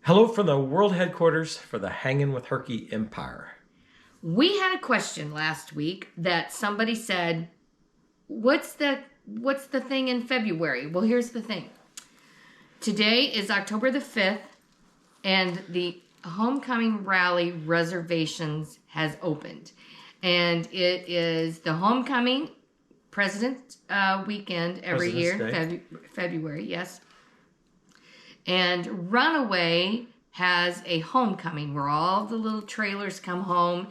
Hello from the world headquarters for the Hangin' with Herky Empire. We had a question last week that somebody said, what's the thing in February? Well, here's the thing. Today is October the 5th, and the Homecoming Rally reservations has opened. And it is the Homecoming President weekend every year, February, yes. And Runaway has a homecoming where all the little trailers come home.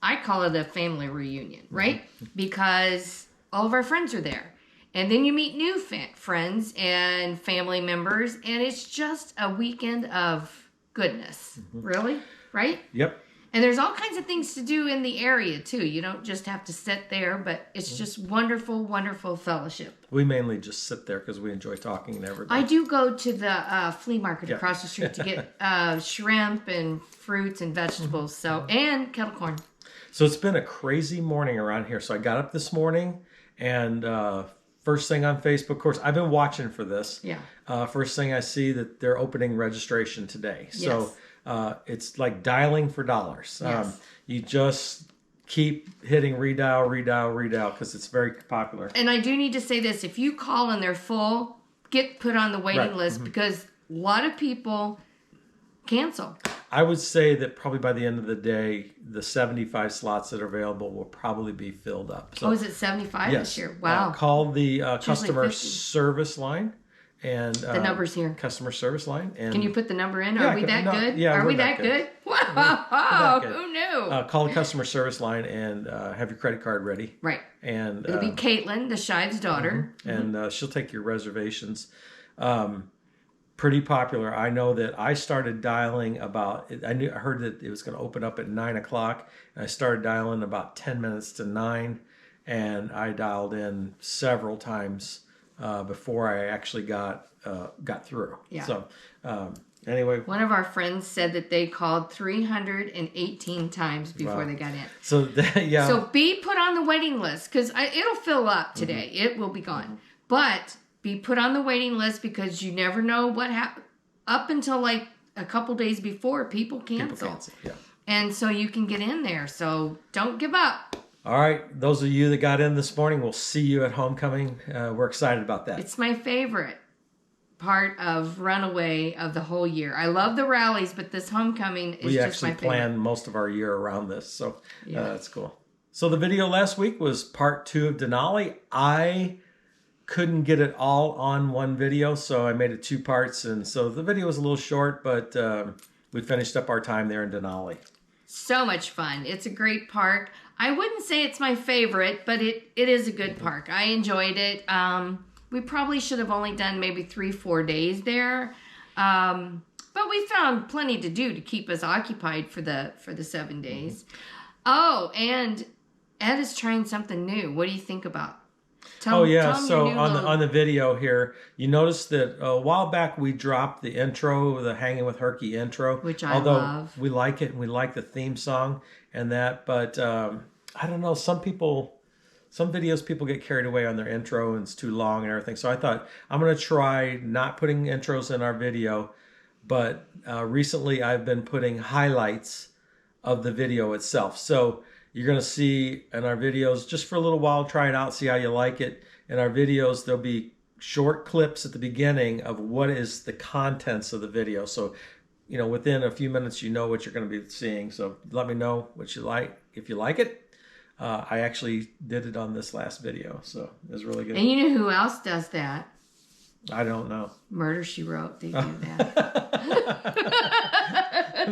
I call it a family reunion, right? Because all of our friends are there. And then you meet new friends and family members, and it's just a weekend of goodness, really, right? Yep. And there's all kinds of things to do in the area, too. You don't just have to sit there, but it's just wonderful, wonderful fellowship. We mainly just sit there because we enjoy talking to everybody. I do go to the flea market across the street to get shrimp and fruits and vegetables, and kettle corn. So it's been a crazy morning around here. So I got up this morning, and first thing on Facebook, of course, I've been watching for this. Yeah. First thing I see that they're opening registration today. So it's like dialing for dollars. Yes. You just keep hitting redial because it's very popular. And I do need to say this. If you call and they're full, get put on the waiting list because a lot of people cancel. I would say that probably by the end of the day, the 75 slots that are available will probably be filled up. So, is it 75 yes. this year? Wow. Call the customer service line. And the number's here. Customer service line. And can you put the number in? Are we that good? Yeah, are we that good? Wow! Who knew? Call the customer service line and have your credit card ready. Right. And it'll be Caitlin, the Shive's daughter, and she'll take your reservations. Pretty popular. I know that I started dialing I heard that it was going to open up at 9:00, and I started dialing about 10 minutes to 9, and I dialed in several times before I actually got through. Yeah. So anyway, one of our friends said that they called 318 times before they got in. So yeah. So be put on the waiting list because it'll fill up today. It will be gone, but be put on the waiting list because you never know what happens. Up until like a couple days before, people cancel. Yeah. And so you can get in there. So don't give up. All right, those of you that got in this morning, we'll see you at Homecoming. We're excited about that. It's my favorite part of Runaway of the whole year. I love the rallies, but this Homecoming is just my favorite. We actually plan most of our year around this, so that's cool. So the video last week was part 2 of Denali. I couldn't get it all on one video, so I made it 2 parts, and so the video was a little short, but we finished up our time there in Denali. So much fun. It's a great park. I wouldn't say it's my favorite, but it is a good park. I enjoyed it. We probably should have only done maybe 3-4 days there. But we found plenty to do to keep us occupied for the 7 days. Oh, and Ed is trying something new. What do you think about? Tell So on the video here, you notice that a while back we dropped the intro, the Hanging with Herky intro, which I love. We like it and we like the theme song and that, but I don't know, some videos people get carried away on their intro and it's too long and everything. So I thought I'm going to try not putting intros in our video, but recently I've been putting highlights of the video itself. So you're going to see in our videos, just for a little while, try it out, see how you like it. In our videos, there'll be short clips at the beginning of what is the contents of the video. So, within a few minutes, you know what you're going to be seeing. So let me know what you like, if you like it. I actually did it on this last video, so it was really good. And you know who else does that? I don't know. Murder, She Wrote. They do that.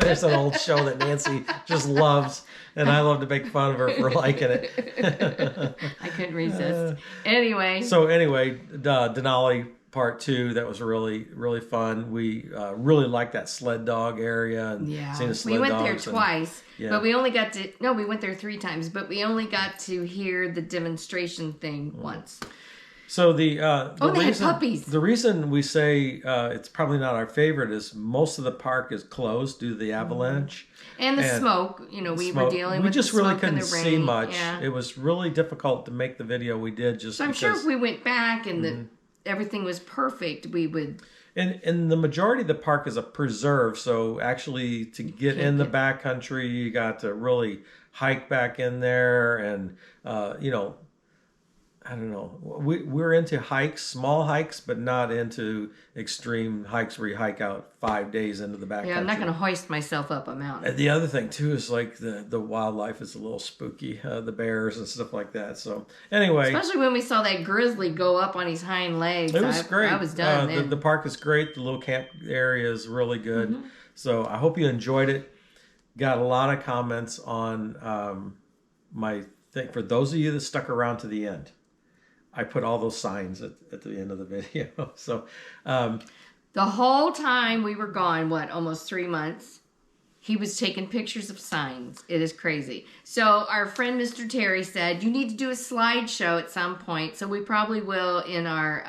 There's an old show that Nancy just loves, and I love to make fun of her for liking it. I couldn't resist. Anyway. Denali part 2, that was really, really fun. We really liked that sled dog area and seeing the sled we went dogs there twice, but we only got to, we went there 3 times, but we only got to hear the demonstration thing once. So they had puppies. The reason we say it's probably not our favorite is most of the park is closed due to the avalanche. And the smoke, we were dealing with the smoke. We just really couldn't see rain. much. Yeah. It was really difficult to make the video we did So I'm sure if we went back and everything was perfect, we would And the majority of the park is a preserve, so actually to get in the backcountry, you got to really hike back in there, and you know, I don't know. We're into hikes, small hikes, but not into extreme hikes where you hike out 5 days into the backcountry. Yeah, I'm not going to hoist myself up a mountain. And the other thing too is like the wildlife is a little spooky, the bears and stuff like that. So anyway, especially when we saw that grizzly go up on his hind legs, it was great. I was done. The park is great. The little camp area is really good. So I hope you enjoyed it. Got a lot of comments on my thing. For those of you that stuck around to the end, I put all those signs at the end of the video. So the whole time we were gone, almost 3 months, he was taking pictures of signs. It is crazy. So our friend Mr. Terry said, you need to do a slideshow at some point. So we probably will in our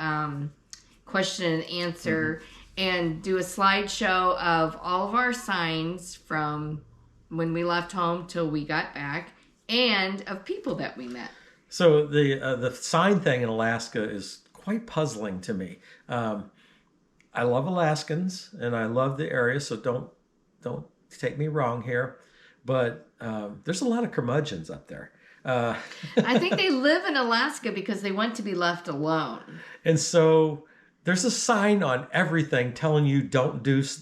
question and answer and do a slideshow of all of our signs from when we left home till we got back, and of people that we met. So the sign thing in Alaska is quite puzzling to me. I love Alaskans and I love the area, so don't take me wrong here, but there's a lot of curmudgeons up there. I think they live in Alaska because they want to be left alone. And so there's a sign on everything telling you don't do this,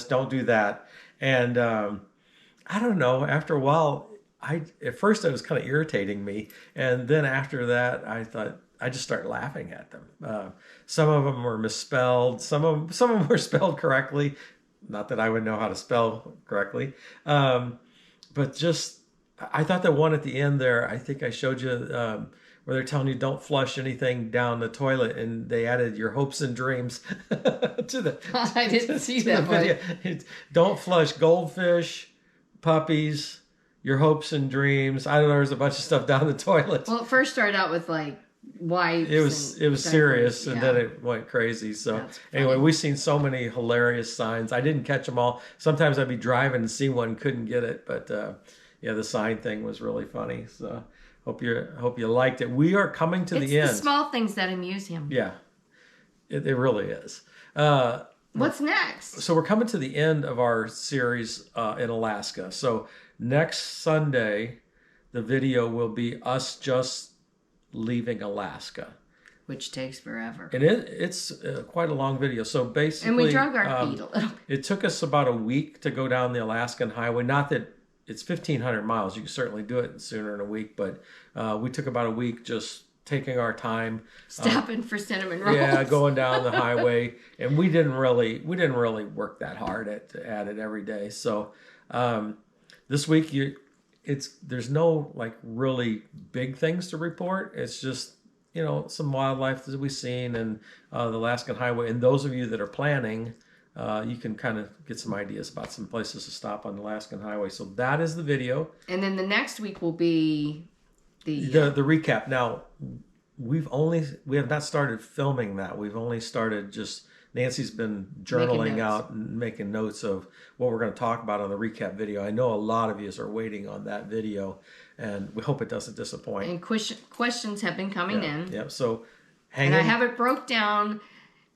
don't do that, and I don't know. After a while, at first it was kind of irritating me, and then after that, I thought I just started laughing at them. Some of them were misspelled. Some of them were spelled correctly. Not that I would know how to spell correctly, but just I thought the one at the end there. I think I showed you where they're telling you don't flush anything down the toilet, and they added your hopes and dreams to the. I didn't see that video. Don't flush goldfish, puppies, your hopes and dreams. I don't know. There's a bunch of stuff down the toilet. Well, it first started out with like wipes. It was serious, and then it went crazy. So anyway, we've seen so many hilarious signs. I didn't catch them all. Sometimes I'd be driving and see one, couldn't get it, but yeah, the sign thing was really funny. So hope you liked it. We are coming to the end. It's the small things that amuse him. Yeah, it really is. What's next? So we're coming to the end of our series in Alaska. So next Sunday, the video will be us just leaving Alaska, which takes forever. And it's quite a long video. So basically, and we drug our feet a little. It took us about a week to go down the Alaskan highway. Not that it's 1,500 miles. You can certainly do it sooner in a week, but we took about a week just taking our time, stopping for cinnamon rolls. Yeah, going down the highway, and we didn't really work that hard at it every day. So this week there's no like really big things to report. It's just some wildlife that we've seen and the Alaskan highway. And those of you that are planning, you can kind of get some ideas about some places to stop on the Alaskan highway. So that is the video. And then the next week will be the recap. Now we have not started filming that. We've only started just. Nancy's been journaling out and making notes of what we're going to talk about on the recap video. I know a lot of you are waiting on that video, and we hope it doesn't disappoint. And questions have been coming in. Yeah, so hang in. I have it broke down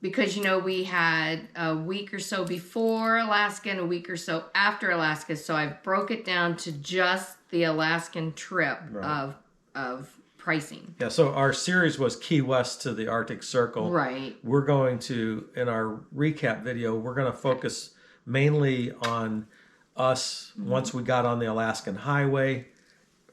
because, we had a week or so before Alaska and a week or so after Alaska. So I broke it down to just the Alaskan trip of pricing. Yeah, so our series was Key West to the Arctic Circle. Right. We're going to, in our recap video, we're going to focus mainly on us once we got on the Alaskan highway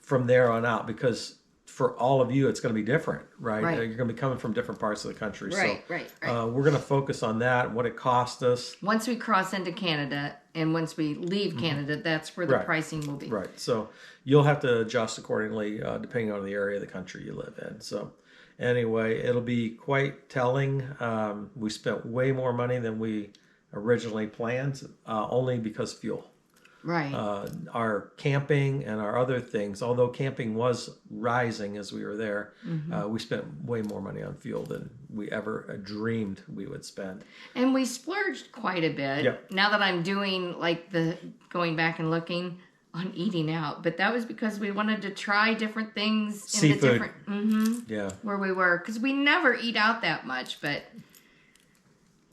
from there on out, because for all of you, it's going to be different, right? You're going to be coming from different parts of the country. Right. We're going to focus on that, what it cost us. Once we cross into Canada and once we leave Canada, that's where the pricing will be. Right. So you'll have to adjust accordingly depending on the area of the country you live in. So anyway, it'll be quite telling. We spent way more money than we originally planned, only because fuel. Right. Our camping and our other things, although camping was rising as we were there, we spent way more money on fuel than we ever dreamed we would spend. And we splurged quite a bit. Yep. Now that I'm doing going back and looking on eating out, but that was because we wanted to try different things. Seafood. Where we were, because we never eat out that much, but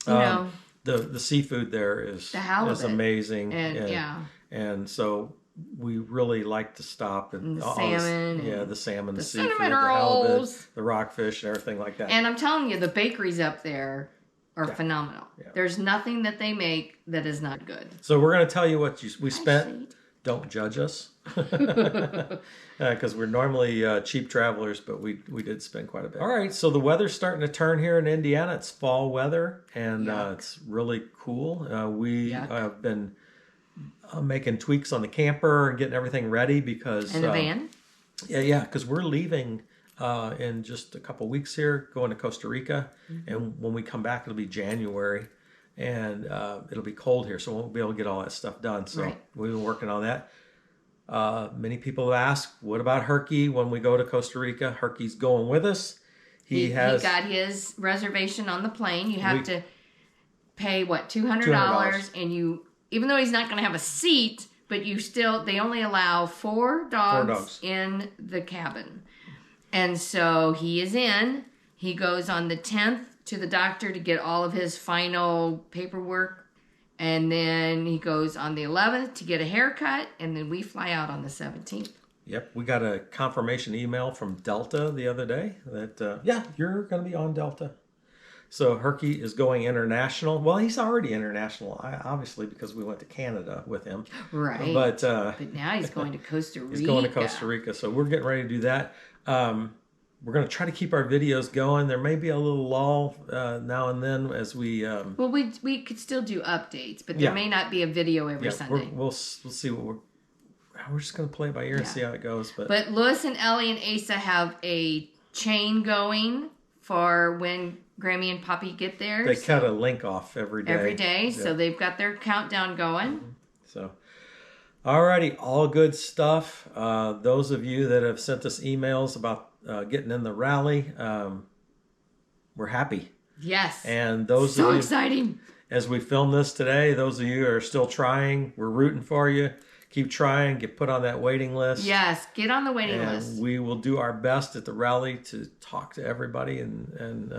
You know, the seafood there is amazing, and and so we really like to stop and the all salmon, the salmon, the seafood, cinnamon the rolls, halibut, the rockfish, and everything like that. And I'm telling you, the bakeries up there are phenomenal. Yeah. There's nothing that they make that is not good. So we're going to tell you what we spent. Don't judge us, because we're normally cheap travelers, but we did spend quite a bit. All right, so the weather's starting to turn here in Indiana. It's fall weather, and it's really cool. We have been making tweaks on the camper and getting everything ready because... And the van? Yeah, because we're leaving in just a couple weeks here, going to Costa Rica, and when we come back, it'll be January. And it'll be cold here, so we won't be able to get all that stuff done. So we've been working on that. Many people have asked, what about Herky when we go to Costa Rica? Herky's going with us. He got his reservation on the plane. You have to pay, what, $200? And you, even though he's not going to have a seat, but they only allow four dogs in the cabin. And so he is in. He goes on the 10th. To the doctor to get all of his final paperwork, and then he goes on the 11th to get a haircut, and then we fly out on the 17th. Yep, we got a confirmation email from Delta the other day that you're going to be on Delta. So Herky is going international. Well, he's already international, obviously, because we went to Canada with him. Right. But now he's going to Costa Rica. He's going to Costa Rica, so we're getting ready to do that. We're going to try to keep our videos going. There may be a little lull now and then as we... Well, we could still do updates, but there may not be a video every Sunday. We'll see what we're just going to play it by ear and see how it goes. But Louis and Ellie and Asa have a chain going for when Grammy and Poppy get there. They cut a link off every day. So they've got their countdown going. Mm-hmm. So... Alrighty, all good stuff. Those of you that have sent us emails about getting in the rally, we're happy. Yes. And those of you, exciting. As we film this today, those of you who are still trying, we're rooting for you. Keep trying, get put on that waiting list. Yes, get on the waiting list. We will do our best at the rally to talk to everybody and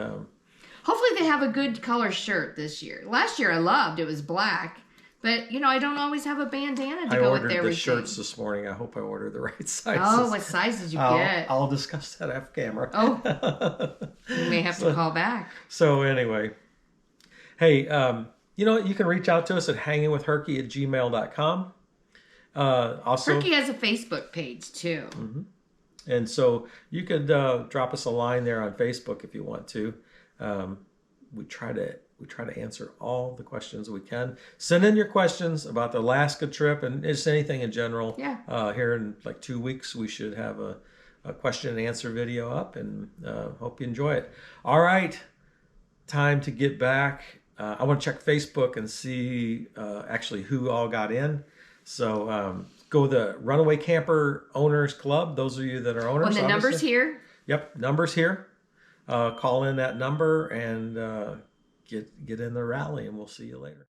hopefully they have a good color shirt this year. Last year I loved it was black. But, I don't always have a bandana to go with everything. I ordered the shirts this morning. I hope I ordered the right sizes. Oh, what size did you get? I'll discuss that off camera. Oh. You may have to call back. So, anyway. Hey, you can reach out to us at hangingwithherky@gmail.com. Also, Herky has a Facebook page, too. Mm-hmm. And so, you could drop us a line there on Facebook if you want to. We try to answer all the questions we can. Send in your questions about the Alaska trip and just anything in general. Yeah. Here in like 2 weeks, we should have a question and answer video up, and hope you enjoy it. All right, time to get back. I want to check Facebook and see actually who all got in. So go to the Runaway Camper Owners Club. Those of you that are owners. The number's here. Yep, number's here. Call in that number and get in the rally, and we'll see you later.